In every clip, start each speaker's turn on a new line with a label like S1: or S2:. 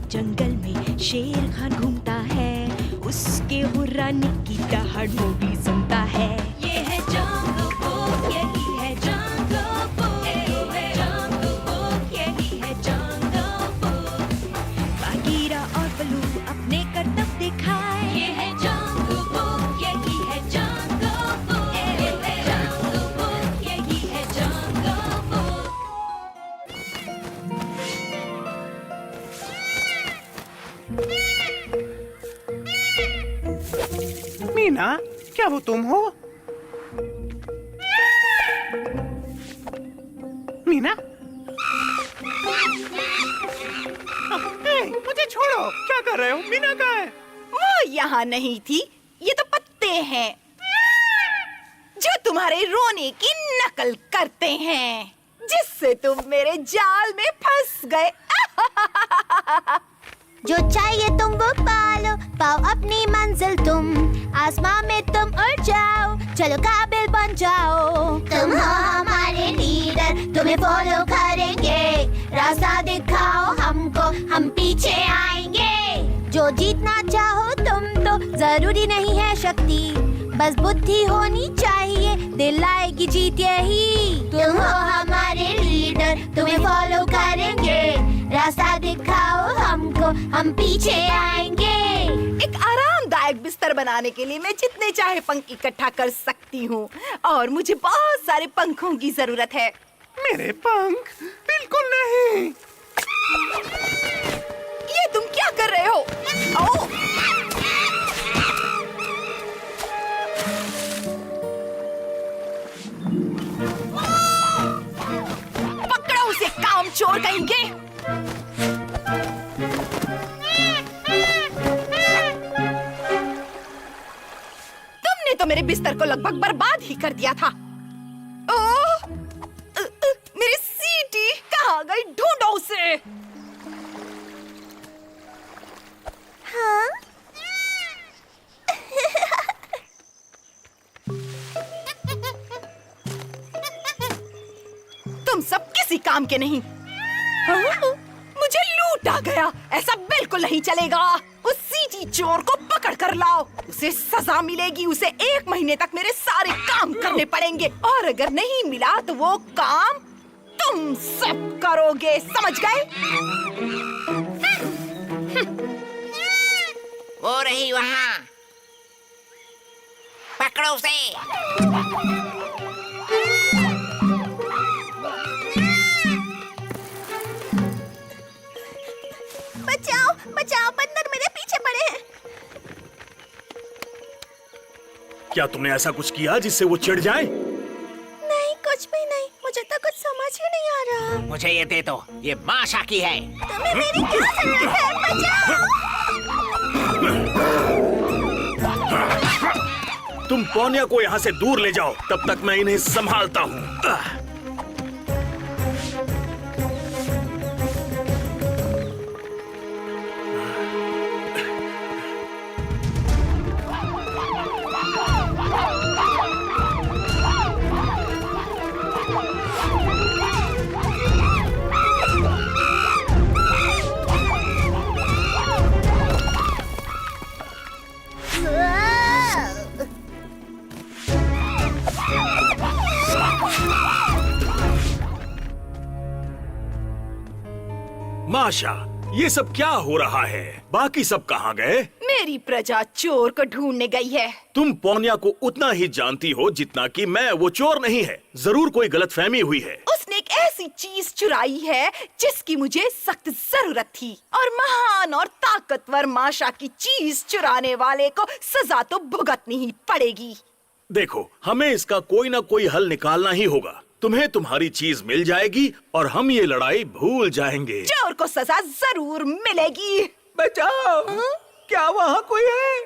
S1: जंगल में शेर खान घूमता है, उसके हुर्राने की दहाड़ वो भी सुनता है। ये है जंगल बुक, यही है जंगल बुक, है जंगल बुक, यही है जंगल बुक। बागीरा और बलू अपने करतब दिखाए, ये है जंगल बुक, यही है जंगल बुक, है जंगल बुक, यही है जंगल बुक।
S2: मीना, क्या वो तुम हो? मीना? मुझे छोड़ो, क्या कर रहे हो? मीना कहाँ है?
S3: वो यहाँ नहीं थी, ये तो पत्ते हैं जो तुम्हारे रोने की नकल करते हैं, जिससे तुम मेरे जाल में फंस गए।
S4: जो चाहिए तुम वो पालो, पाओ अपनी मंजिल तुम, आसमां में तुम उड़ जाओ, चलो काबिल बन जाओ। तुम हो हमारे लीडर, तुम्हें फॉलो करेंगे, रास्ता दिखाओ हमको, हम पीछे आएंगे। जो जीतना चाहो तुम तो जरूरी नहीं है शक्ति, बस बुद्धि होनी चाहिए, दिलाएगी जीत यही। तुम हो हमारे लीडर, तुम्हें फॉलो करेंगे, रास्ता दिखाओ हमको, हम पीछे आएंगे।
S3: एक आरामदायक बिस्तर बनाने के लिए मैं जितने चाहे पंख इकट्ठा कर सकती हूँ, और मुझे बहुत सारे पंखों की जरूरत है।
S2: मेरे पंख? बिल्कुल नहीं।
S3: ये तुम क्या कर रहे हो? आओ। पकड़ो उसे, कामचोर कहेंगे। तुमने तो मेरे बिस्तर को लगभग बर्बाद ही कर दिया था। ओह, मेरी सीटी कहाँ गई? ढूंढो उसे।
S4: हाँ?
S3: तुम सब किसी काम के नहीं। हाँ? मुझे लूटा गया, ऐसा बिल्कुल नहीं चलेगा। उस सीटी चोर को पकड़ कर लाओ, उसे सजा मिलेगी। उसे 1 महीने तक मेरे सारे काम करने पड़ेंगे, और अगर नहीं मिला तो वो काम तुम सब करोगे, समझ गए?
S5: वो रही वहाँ, पकड़ो उसे।
S4: बचाओ, बचाओ, बंदर मेरे पीछे पड़े हैं।
S6: क्या तुमने ऐसा कुछ किया जिससे वो चिढ़ जाए?
S4: नहीं, कुछ भी नहीं, मुझे तो कुछ समझ ही नहीं आ रहा।
S5: मुझे ये दे दो, ये माशा की है।
S4: तुम्हें मेरी क्या जरूरत है? बचाओ!
S6: तुम पौनिया को यहाँ से दूर ले जाओ, तब तक मैं इन्हें संभालता हूँ। माशा, ये सब क्या हो रहा है? बाकी सब कहाँ गए?
S3: मेरी प्रजा चोर को ढूंढने गई है।
S6: तुम पौनिया को उतना ही जानती हो जितना कि मैं। वो चोर नहीं है, जरूर कोई गलतफहमी हुई है।
S3: उसने एक ऐसी चीज चुराई है जिसकी मुझे सख्त जरूरत थी, और महान और ताकतवर माशा की चीज चुराने वाले को सजा तो भुगतनी ही पड़ेगी।
S6: देखो, हमें इसका कोई ना कोई हल निकालना ही होगा। तुम्हें तुम्हारी चीज मिल जाएगी और हम ये लड़ाई भूल जाएंगे।
S3: चोर को सजा जरूर मिलेगी।
S2: बचाओ! क्या वहाँ कोई है?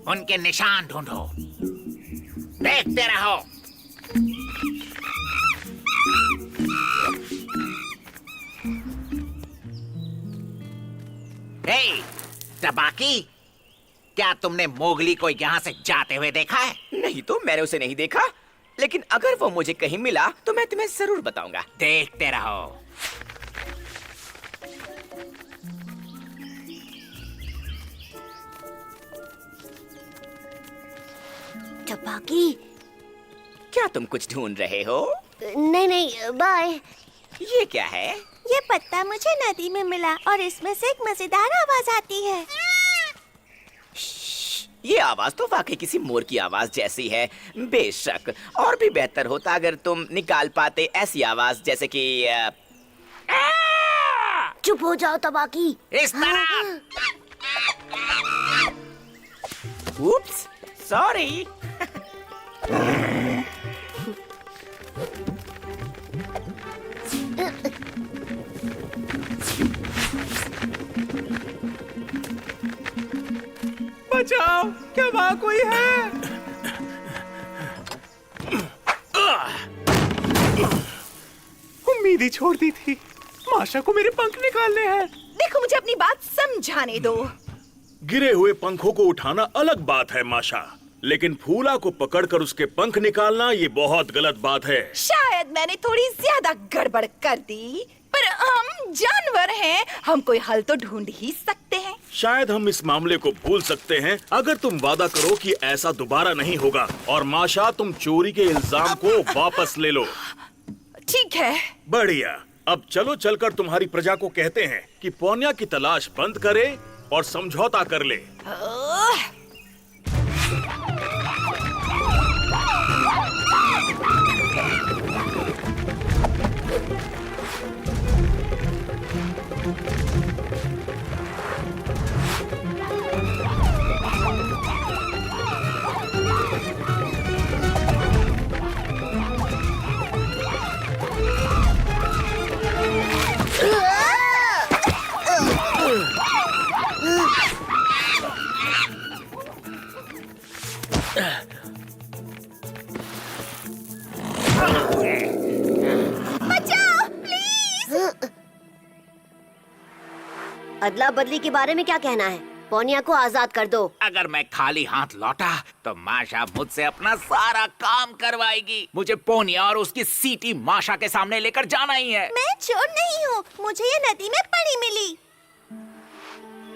S5: उनके निशान ढूंढो, देखते रहो। हे, तबाकी, क्या तुमने मोगली को यहाँ से जाते हुए देखा है?
S7: नहीं तो मैंने उसे नहीं देखा, लेकिन अगर वो मुझे कहीं मिला तो मैं तुम्हें जरूर बताऊंगा।
S5: देखते रहो।
S4: टपाकी,
S7: क्या तुम कुछ ढूंढ रहे हो?
S4: नहीं नहीं बाय।
S7: ये क्या है?
S4: ये पत्ता मुझे नदी में मिला और इसमें से एक मजेदार आवाज आती है।
S7: ये आवाज तो वाकई किसी मोर की आवाज जैसी है। बेशक और भी बेहतर होता अगर तुम निकाल पाते ऐसी आवाज जैसे कि
S4: चुप हो जाओ टपाकी।
S5: इस तरह।
S7: उप्स, सॉरी।
S2: बचाओ, क्या वहाँ कोई है? उम्मीद ही छोड़ दी थी। माशा को मेरे पंख निकालने हैं।
S3: देखो, मुझे अपनी बात समझाने दो।
S6: गिरे हुए पंखों को उठाना अलग बात है माशा, लेकिन फूला को पकड़कर उसके पंख निकालना ये बहुत गलत बात है।
S3: शायद मैंने थोड़ी ज्यादा गड़बड़ कर दी, पर हम जानवर हैं, हम कोई हल तो ढूंढ ही सकते हैं।
S6: शायद हम इस मामले को भूल सकते हैं अगर तुम वादा करो कि ऐसा दोबारा नहीं होगा। और माशा, तुम चोरी के इल्जाम को वापस ले लो।
S3: ठीक है।
S6: बढ़िया। अब चलो चलकर तुम्हारी प्रजा को कहते हैं कि पोन्या की तलाश बंद करे और समझौता कर ले।
S4: अदला बदली के बारे में क्या कहना है? पोनिया को आजाद कर दो।
S5: अगर मैं खाली हाथ लौटा तो माशा मुझसे अपना सारा काम करवाएगी। मुझे पोनिया और उसकी सीटी माशा के सामने लेकर जाना ही है।
S4: मैं चोर नहीं हूँ, मुझे ये नदी में पड़ी मिली।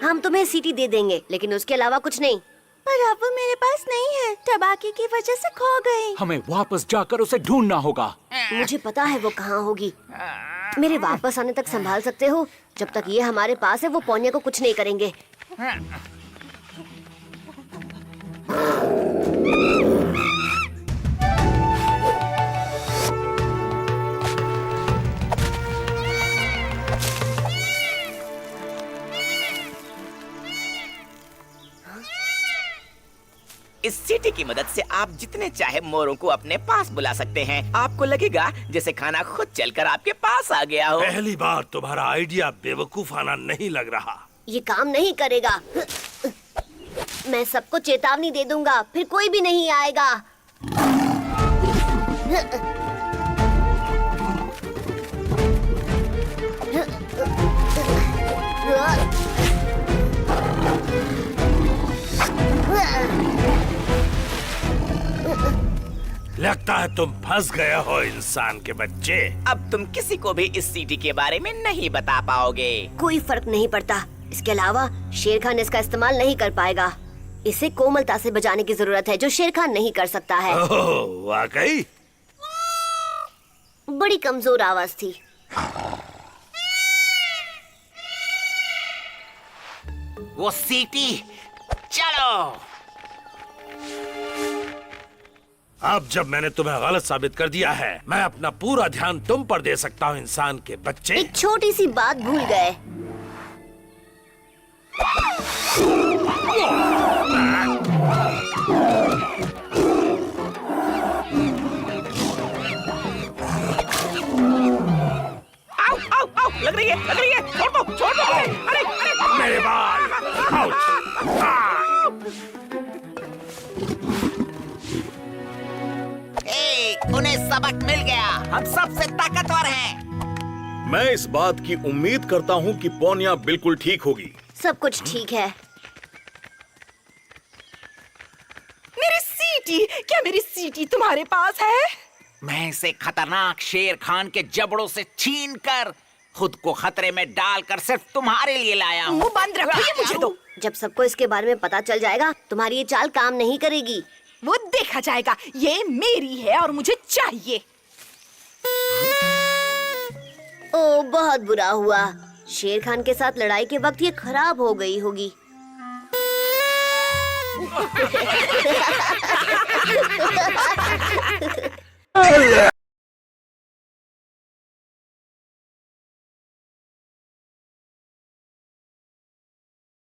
S4: हम तुम्हें सीटी दे देंगे, लेकिन उसके अलावा कुछ नहीं। पर अब वो मेरे पास नहीं है, टबाकी की वजह से खो गई।
S8: हमें वापस जाकर उसे ढूंढना होगा।
S4: मुझे पता है वो कहाँ होगी। मेरे वापस आने तक संभाल सकते हो। जब तक ये हमारे पास है वो पोनिया को कुछ नहीं करेंगे।
S7: इस सीटी की मदद से आप जितने चाहे मोरों को अपने पास बुला सकते हैं। आपको लगेगा जैसे खाना खुद चलकर आपके पास आ गया हो।
S9: पहली बार तुम्हारा आइडिया बेवकूफाना नहीं लग रहा।
S4: ये काम नहीं करेगा। मैं सबको चेतावनी दे दूंगा, फिर कोई भी नहीं आएगा।
S9: लगता है तुम फंस गए हो इंसान के बच्चे।
S7: अब तुम किसी को भी इस सीटी के बारे में नहीं बता पाओगे।
S4: कोई फर्क नहीं पड़ता। इसके अलावा शेर खान इसका इस्तेमाल नहीं कर पाएगा। इसे कोमलता से बजाने की जरूरत है, जो शेर खान नहीं कर सकता है।
S9: ओह, वाकई?
S4: बड़ी कमजोर आवाज थी।
S5: वो सीटी, चलो।
S9: अब जब मैंने तुम्हें गलत साबित कर दिया है, मैं अपना पूरा ध्यान तुम पर दे सकता हूँ इंसान के बच्चे।
S4: एक छोटी सी बात भूल गए।
S7: आओ, आओ, आओ, लग रही है, छोड़ दो, अरे,
S9: मेरे बाल। आउच।
S5: उन्हें सबक मिल गया। हम सबसे ताकतवर हैं।
S6: मैं इस बात की उम्मीद करता हूँ कि पोनिया बिल्कुल ठीक होगी।
S4: सब कुछ ठीक है।
S3: सीटी, क्या मेरी सीटी तुम्हारे पास है?
S5: मैं इसे खतरनाक शेर खान के जबड़ों से छीन कर खुद को खतरे में डालकर सिर्फ तुम्हारे लिए लाया हूँ।
S3: मुंह बंद रखो, ये मुझे दो।
S10: जब सबको इसके बारे में पता चल जाएगा तुम्हारी ये चाल काम नहीं करेगी।
S3: वो देखा जाएगा, ये मेरी है और मुझे चाहिए।
S10: ओ बहुत बुरा हुआ, शेर खान के साथ लड़ाई के वक्त ये खराब हो गई होगी।